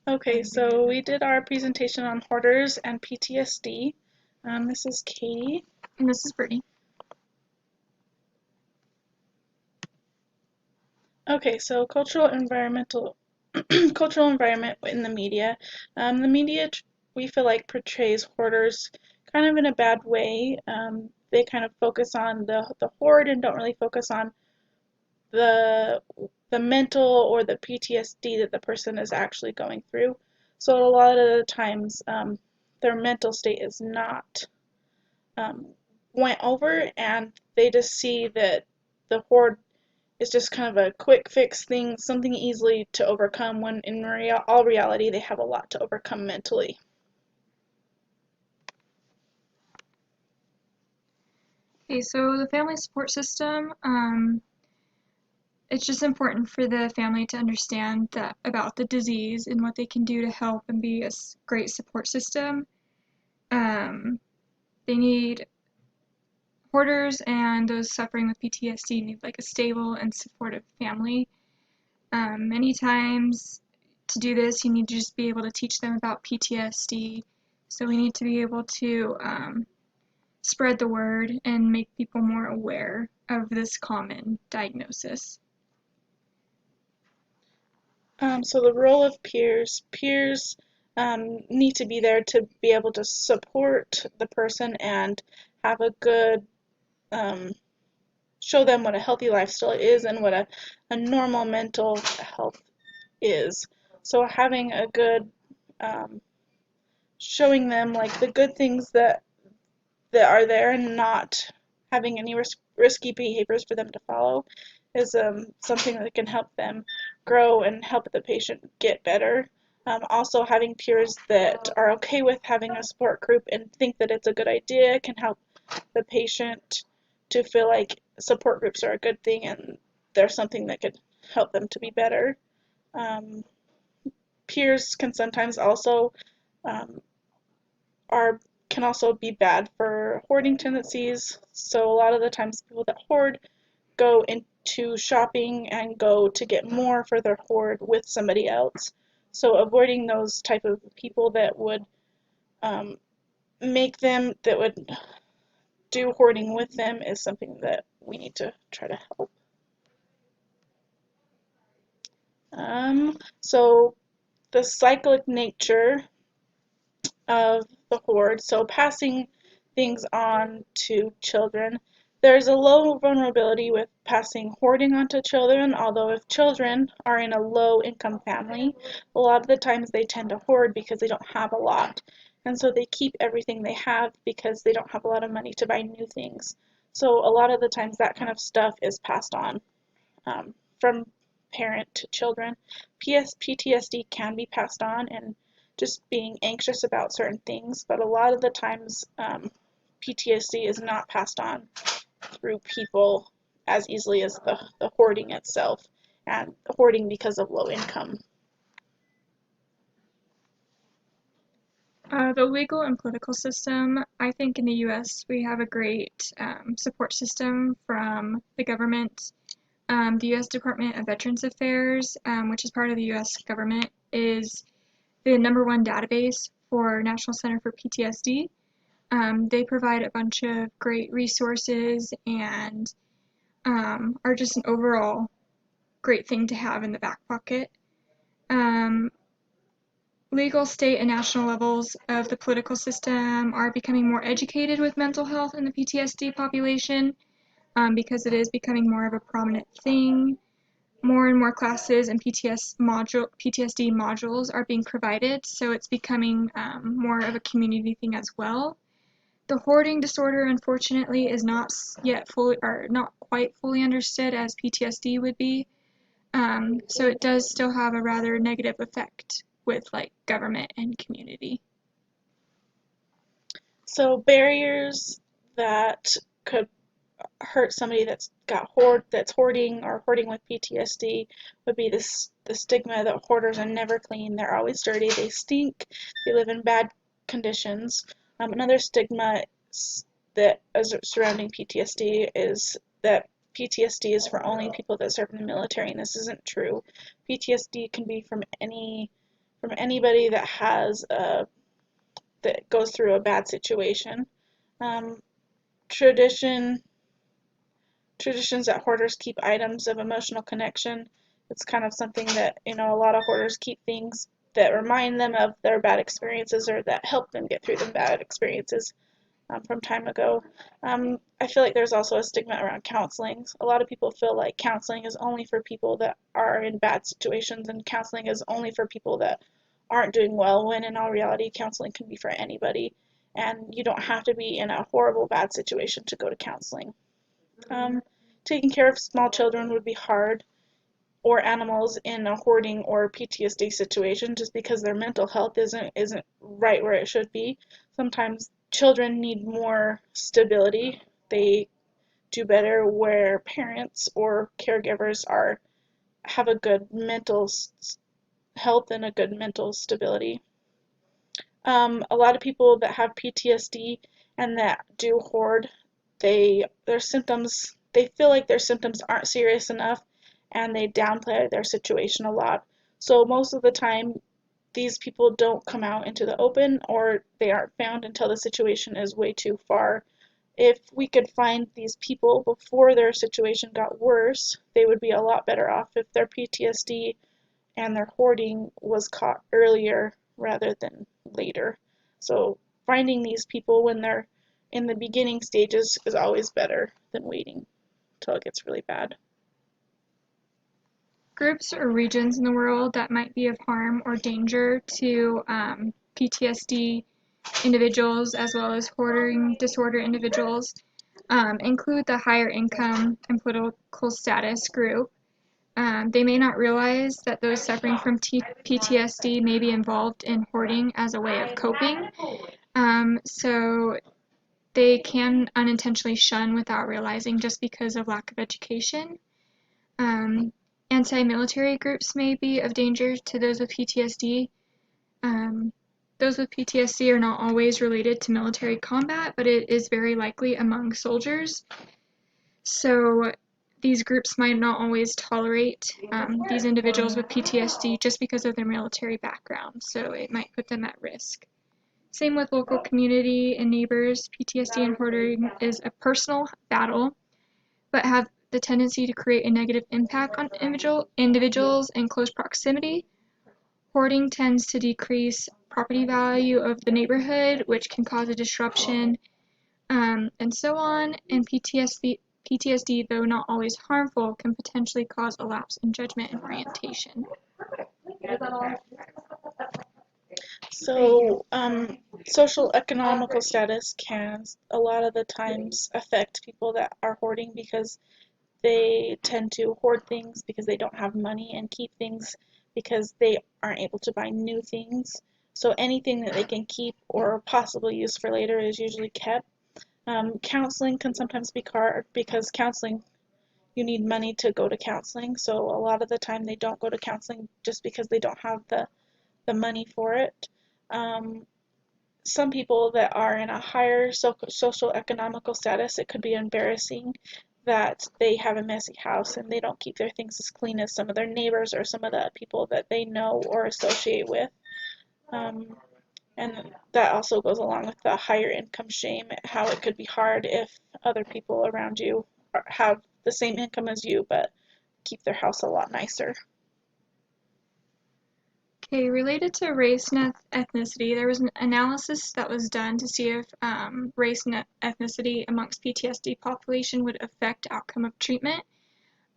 Okay, so we did our presentation on hoarders and PTSD. This is Katie. And this is Brittany. Okay, so cultural environment in the media. The media, we feel like, portrays hoarders kind of in a bad way. They kind of focus on the hoard and don't really focus on the the mental or the PTSD that the person is actually going through. So a lot of the times, their mental state is not um, went over, and they just see that the hoard is just kind of a quick fix thing, something easily to overcome, when in all reality they have a lot to overcome mentally. Okay, so the family support system, it's just important for the family to understand that about the disease and what they can do to help and be a great support system. Um, they need hoarders and those suffering with PTSD need like a stable and supportive family. Many times to do this, you need to just be able to teach them about PTSD. So we need to be able to spread the word and make people more aware of this common diagnosis. So the role of peers need to be there to be able to support the person and have a good um, show them what a healthy lifestyle is and what a normal mental health is. So having a good um, showing them like the good things that are there and not having any risky behaviors for them to follow is something that can help them grow and help the patient get better. Also, having peers that are okay with having a support group and think that it's a good idea can help the patient to feel like support groups are a good thing and they're something that could help them to be better. Um, Peers can sometimes also um, are can also be bad for hoarding tendencies. So a lot of the times people that hoard go into shopping and go to get more for their hoard with somebody else. So avoiding those type of people that would um, that would do hoarding with them is something that we need to try to help. So the cyclic nature of the hoard, so passing things on to children. There's a low vulnerability with passing hoarding on to children, although if children are in a low income family, a lot of the times they tend to hoard because they don't have a lot. And so they keep everything they have because they don't have a lot of money to buy new things. So a lot of the times that kind of stuff is passed on from parent to children. PTSD can be passed on, and just being anxious about certain things, but a lot of the times PTSD is not passed on through people as easily as the hoarding itself, and hoarding because of low income. The legal and political system, I think in the US we have a great support system from the government. The US Department of Veterans Affairs, which is part of the US government, is the #1 database for National Center for PTSD. They provide a bunch of great resources and are just an overall great thing to have in the back pocket. Um, Legal, state, and national levels of the political system are becoming more educated with mental health in the PTSD population because it is becoming more of a prominent thing. More and more classes and PTSD modules are being provided, so it's becoming more of a community thing as well. The hoarding disorder, unfortunately, is not yet fully, or not quite fully understood as PTSD would be. So it does still have a rather negative effect with like government and community. So barriers that could hurt somebody that's hoarding or hoarding with PTSD would be the stigma that hoarders are never clean. They're always dirty. They stink. They live in bad conditions. Another stigma that is surrounding PTSD is that PTSD is for only people that serve in the military, and this isn't true. PTSD can be from anybody that that goes through a bad situation. Um, tradition Traditions that hoarders keep items of emotional connection. It's kind of something that, a lot of hoarders keep things that remind them of their bad experiences or that help them get through the bad experiences from time ago. I feel like there's also a stigma around counseling. A lot of people feel like counseling is only for people that are in bad situations, and counseling is only for people that aren't doing well, when in all reality, counseling can be for anybody. And you don't have to be in a horrible bad situation to go to counseling. Um, Taking care of small children would be hard, or animals in a hoarding or PTSD situation, just because their mental health isn't right where it should be. Sometimes children need more stability. They do better where parents or caregivers have a good mental health and a good mental stability. A lot of people that have PTSD and that do hoard, they feel like their symptoms aren't serious enough, and they downplay their situation a lot. So most of the time, these people don't come out into the open, or they aren't found until the situation is way too far. If we could find these people before their situation got worse, they would be a lot better off if their PTSD and their hoarding was caught earlier rather than later. So finding these people when they're in the beginning stages is always better than waiting until it gets really bad. Groups or regions in the world that might be of harm or danger to PTSD individuals as well as hoarding disorder individuals include the higher income and political status group. They may not realize that those suffering from PTSD may be involved in hoarding as a way of coping. So they can unintentionally shun without realizing, just because of lack of education. Um, Anti-military groups may be of danger to those with PTSD. Um, those with PTSD are not always related to military combat, but it is very likely among soldiers. So these groups might not always tolerate these individuals with PTSD just because of their military background, so it might put them at risk. Same with local community and neighbors. PTSD and hoarding is a personal battle, but have the tendency to create a negative impact on individuals in close proximity. Hoarding tends to decrease property value of the neighborhood, which can cause a disruption, and so on. And PTSD, though not always harmful, can potentially cause a lapse in judgment and orientation. So, social economical status can a lot of the times affect people that are hoarding, because they tend to hoard things because they don't have money, and keep things because they aren't able to buy new things. So anything that they can keep or possibly use for later is usually kept. Counseling can sometimes be hard, because counseling, you need money to go to counseling. So a lot of the time they don't go to counseling just because they don't have the money for it. Um, some people that are in a higher social economical status, it could be embarrassing that they have a messy house and they don't keep their things as clean as some of their neighbors or some of the people that they know or associate with. Um, and that also goes along with the higher income shame, how it could be hard if other people around you have the same income as you but keep their house a lot nicer. Okay, related to race and ethnicity, there was an analysis that was done to see if race and ethnicity amongst PTSD population would affect outcome of treatment,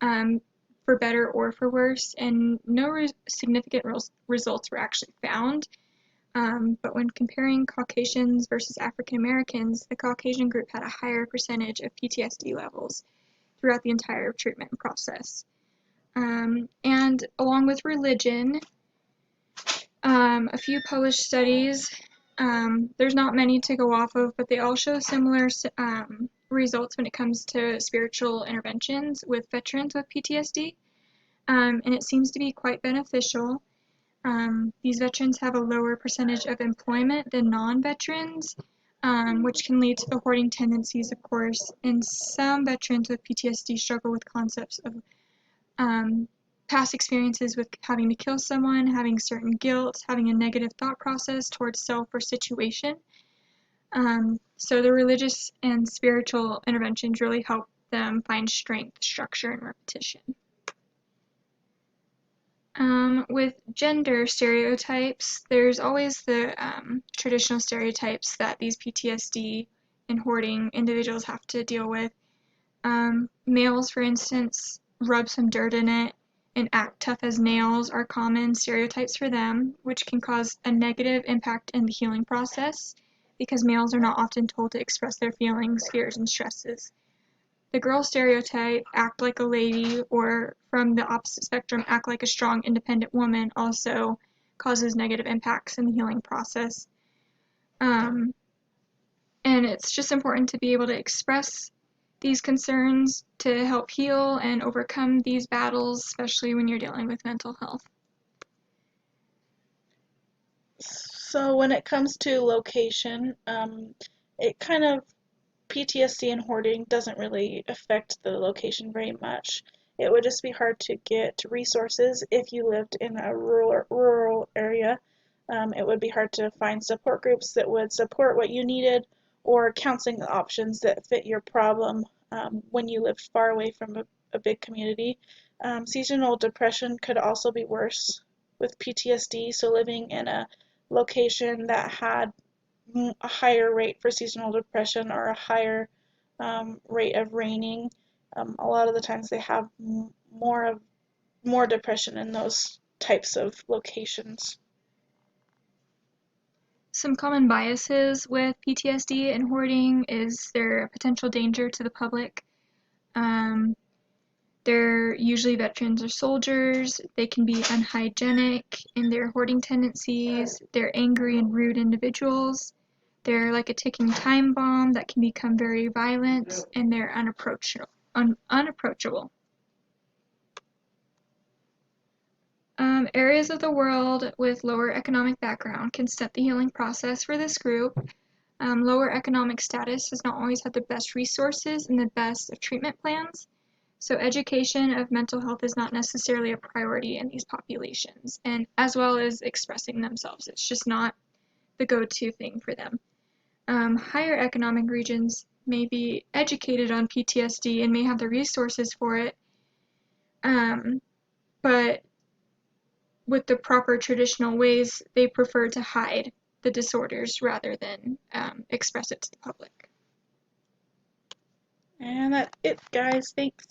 um, for better or for worse, and no significant results were actually found. But when comparing Caucasians versus African Americans, the Caucasian group had a higher percentage of PTSD levels throughout the entire treatment process. And along with religion, a few published studies, there's not many to go off of, but they all show similar results when it comes to spiritual interventions with veterans with PTSD, and it seems to be quite beneficial. These veterans have a lower percentage of employment than non-veterans, which can lead to the hoarding tendencies, of course. And some veterans with PTSD struggle with concepts of um, past experiences with having to kill someone, having certain guilt, having a negative thought process towards self or situation. So the religious and spiritual interventions really help them find strength, structure, and repetition. With gender stereotypes, there's always the traditional stereotypes that these PTSD and hoarding individuals have to deal with. Males, for instance, rub some dirt in it and act tough as nails are common stereotypes for them, which can cause a negative impact in the healing process because males are not often told to express their feelings, fears, and stresses. The girl stereotype, act like a lady, or from the opposite spectrum, act like a strong, independent woman, also causes negative impacts in the healing process. And it's just important to be able to express these concerns to help heal and overcome these battles, especially when you're dealing with mental health. So when it comes to location, it kind of PTSD and hoarding doesn't really affect the location very much. It would just be hard to get resources if you lived in a rural area. It would be hard to find support groups that would support what you needed or counseling options that fit your problem when you lived far away from a big community. Seasonal depression could also be worse with PTSD, so living in a location that had a higher rate for seasonal depression or a higher rate of raining. A lot of the times they have more depression in those types of locations. Some common biases with PTSD and hoarding is their potential danger to the public. Um, they're usually veterans or soldiers. They can be unhygienic in their hoarding tendencies. They're angry and rude individuals. They're like a ticking time bomb that can become very violent, and they're unapproachable. Areas of the world with lower economic background can stunt the healing process for this group. Lower economic status does not always have the best resources and the best of treatment plans, so education of mental health is not necessarily a priority in these populations, and as well as expressing themselves. It's just not the go-to thing for them. Higher economic regions may be educated on PTSD and may have the resources for it, but with the proper traditional ways, they prefer to hide the disorders rather than express it to the public. And that's it, guys. Thanks.